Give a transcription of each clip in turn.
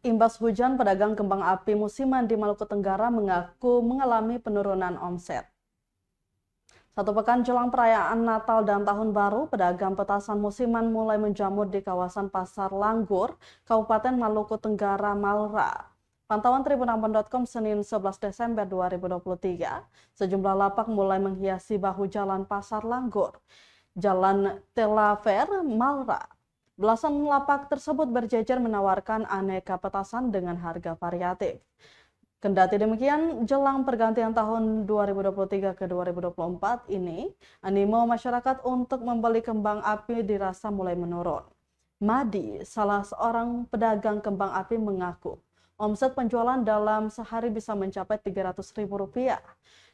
Imbas hujan, pedagang kembang api musiman di Maluku Tenggara mengaku mengalami penurunan omset. Satu pekan jelang perayaan Natal dan Tahun Baru, pedagang petasan musiman mulai menjamur di kawasan Pasar Langgur, Kabupaten Maluku Tenggara, Malra. Pantauan Tribunambon.com Senin 11 Desember 2023, sejumlah lapak mulai menghiasi bahu jalan Pasar Langgur, Jalan Telaver, Malra. Belasan lapak tersebut berjejer menawarkan aneka petasan dengan harga variatif. Kendati demikian, jelang pergantian tahun 2023 ke 2024 ini, animo masyarakat untuk membeli kembang api dirasa mulai menurun. Madi, salah seorang pedagang kembang api mengaku, omset penjualan dalam sehari bisa mencapai Rp300.000.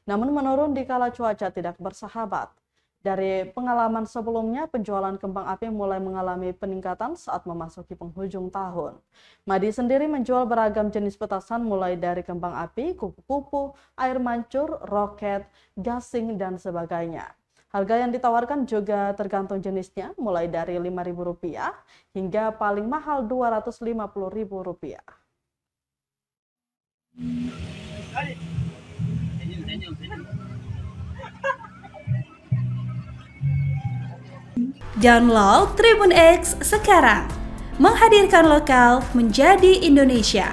Namun menurun dikala cuaca tidak bersahabat. Dari pengalaman sebelumnya, penjualan kembang api mulai mengalami peningkatan saat memasuki penghujung tahun. Madi sendiri menjual beragam jenis petasan mulai dari kembang api, kupu-kupu, air mancur, roket, gasing, dan sebagainya. Harga yang ditawarkan juga tergantung jenisnya, mulai dari Rp5.000 hingga paling mahal Rp250.000. Download Tribun X sekarang, menghadirkan lokal menjadi Indonesia.